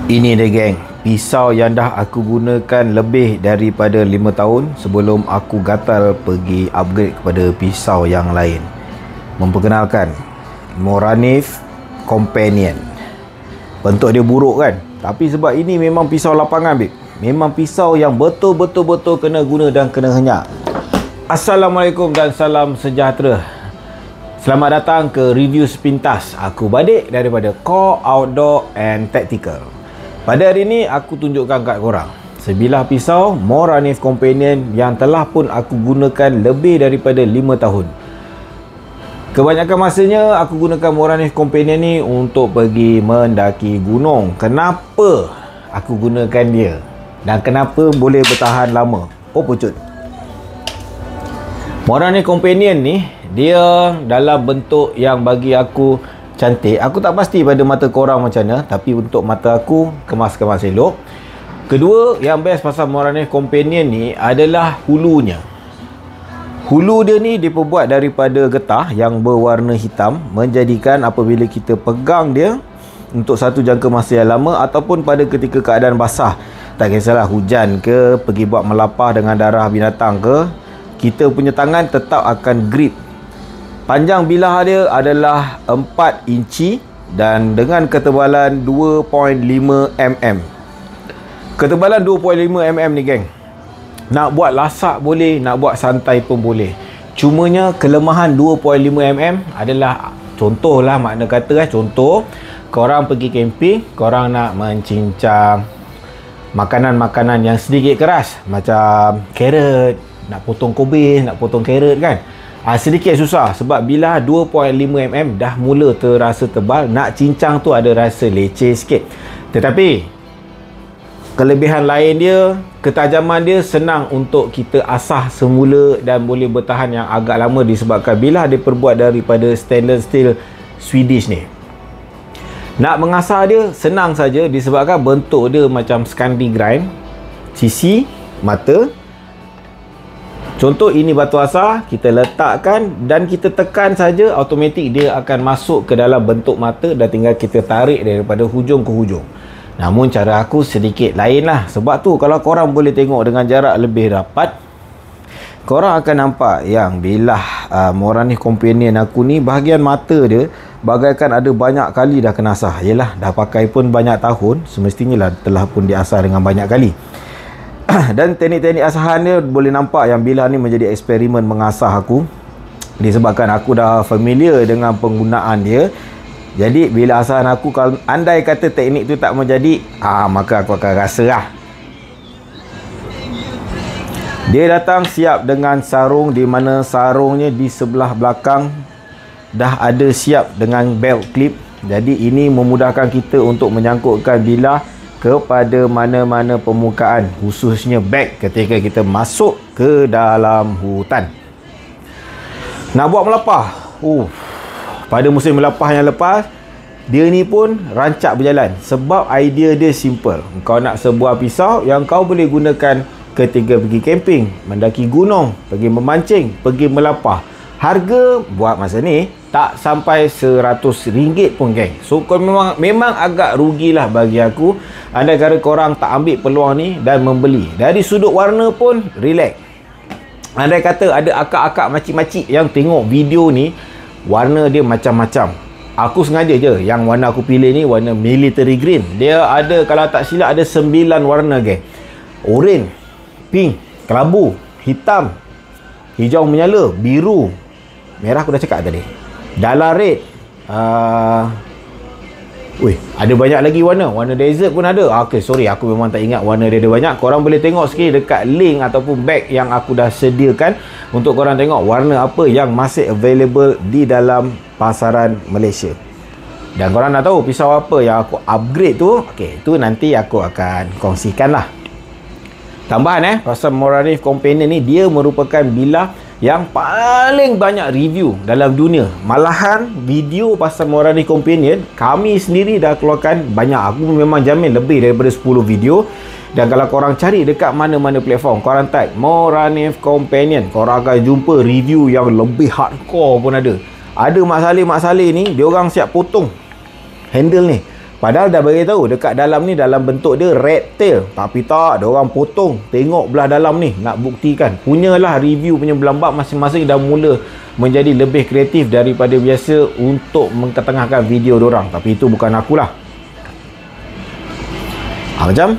Ini dia geng, pisau yang dah aku gunakan lebih daripada 5 tahun sebelum aku gatal pergi upgrade kepada pisau yang lain. Memperkenalkan, Moranif Companion. Bentuk dia buruk kan? Tapi sebab ini memang pisau lapangan babe. Memang pisau yang betul-betul kena guna dan kena henyak. Assalamualaikum dan salam sejahtera. Selamat datang ke review sepintas aku Badik daripada Core Outdoor and Tactical. Pada hari ini aku tunjukkan kat korang sebilah pisau Moranif Companion yang telah pun aku gunakan lebih daripada 5 tahun. Kebanyakan masanya aku gunakan Moranif Companion ni untuk pergi mendaki gunung. Kenapa aku gunakan dia? Dan kenapa boleh bertahan lama? Oh pucut. Moranif Companion ni dia dalam bentuk yang bagi aku cantik. Aku tak pasti pada mata korang macam mana, tapi untuk mata aku kemas-kemas elok. Kedua, yang best pasal Moranif Companion ni adalah hulunya. Hulu dia ni diperbuat daripada getah yang berwarna hitam, menjadikan apabila kita pegang dia untuk satu jangka masa yang lama ataupun pada ketika keadaan basah, tak kisahlah hujan ke, pergi buat melapah dengan darah binatang ke, kita punya tangan tetap akan grip. Panjang bilah dia adalah 4 inci dan dengan ketebalan 2.5 mm. Ketebalan 2.5 mm ni geng, nak buat lasak boleh, nak buat santai pun boleh. Cumanya kelemahan 2.5 mm adalah, contohlah makna kata contoh, korang pergi camping, korang nak mencincang makanan-makanan yang sedikit keras, macam carrot, nak potong kobis, nak potong carrot kan, sedikit susah sebab bilah 2.5 mm dah mula terasa tebal, nak cincang tu ada rasa leceh sikit. Tetapi kelebihan lain dia, ketajaman dia senang untuk kita asah semula dan boleh bertahan yang agak lama disebabkan bilah dia perbuat daripada stainless steel Swedish ni. Nak mengasah dia senang saja disebabkan bentuk dia macam Scandi grind, sisi mata. Contoh ini batu asah, kita letakkan dan kita tekan saja, automatik dia akan masuk ke dalam bentuk mata dan tinggal kita tarik daripada hujung ke hujung. Namun cara aku sedikit lain lah. Sebab tu kalau korang boleh tengok dengan jarak lebih rapat, korang akan nampak yang bilah Moranif Companion aku ni, bahagian mata dia bagaikan ada banyak kali dah kena asah. Yelah, dah pakai pun banyak tahun, semestinya lah telah pun diasah dengan banyak kali. Dan teknik-teknik asahan dia boleh nampak yang bilah ni menjadi eksperimen mengasah aku, disebabkan aku dah familiar dengan penggunaan dia. Jadi bila asahan aku, kalau andai kata teknik tu tak menjadi, maka aku akan rasa lah. Dia datang siap dengan sarung, di mana sarungnya di sebelah belakang dah ada siap dengan belt clip. Jadi ini memudahkan kita untuk menyangkutkan bilah kepada mana-mana permukaan, khususnya beg ketika kita masuk ke dalam hutan. Nak buat melapah, pada musim melapah yang lepas, dia ni pun rancak berjalan sebab idea dia simple. Kau nak sebuah pisau yang kau boleh gunakan ketika pergi camping, mendaki gunung, pergi memancing, pergi melapah. Harga buat masa ni tak sampai RM100 pun geng. So memang agak rugilah bagi aku andai kata korang tak ambil peluang ni dan membeli. Dari sudut warna pun relax. Andai kata ada akak-akak makcik-makcik yang tengok video ni, warna dia macam-macam. Aku sengaja je yang warna aku pilih ni warna military green. Dia ada, kalau tak silap ada 9 warna geng. Orange, pink, kelabu, hitam, hijau menyala, biru, merah aku dah cakap tadi, dala red, ada banyak lagi warna desert pun ada. Okay, sorry, aku memang tak ingat warna dia ada banyak. Korang boleh tengok sikit dekat link ataupun bag yang aku dah sediakan untuk korang tengok warna apa yang masih available di dalam pasaran Malaysia. Dan korang nak tahu pisau apa yang aku upgrade tu, itu nanti aku akan kongsikan lah. Tambahan pasal Moranif Companion ni, dia merupakan bilah yang paling banyak review dalam dunia. Malahan video pasal Moranif Companion kami sendiri dah keluarkan banyak. Aku memang jamin lebih daripada 10 video. Dan kalau korang cari dekat mana-mana platform, korang type Moranif Companion, korang akan jumpa review yang lebih hardcore pun ada. Ada Mak Saleh ni, diorang siap potong handle ni. Padahal dah beritahu dekat dalam ni dalam bentuk dia red tail. Tapi tak, ada orang potong. Tengok belah dalam ni, nak buktikan. Punyalah review punya belambak masing-masing dah mula menjadi lebih kreatif daripada biasa untuk mengketengahkan video diorang. Tapi itu bukan akulah. Macam?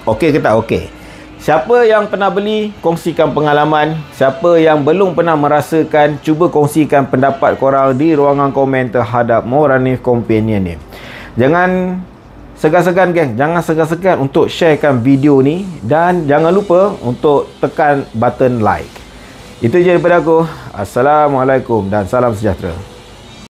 Okey ke tak okey? Siapa yang pernah beli, kongsikan pengalaman. Siapa yang belum pernah merasakan, cuba kongsikan pendapat korang di ruangan komen terhadap Moranif Companion ni. Jangan segan-segan geng, jangan segan-segan untuk sharekan video ni. Dan jangan lupa untuk tekan button like. Itu je daripada aku. Assalamualaikum dan salam sejahtera.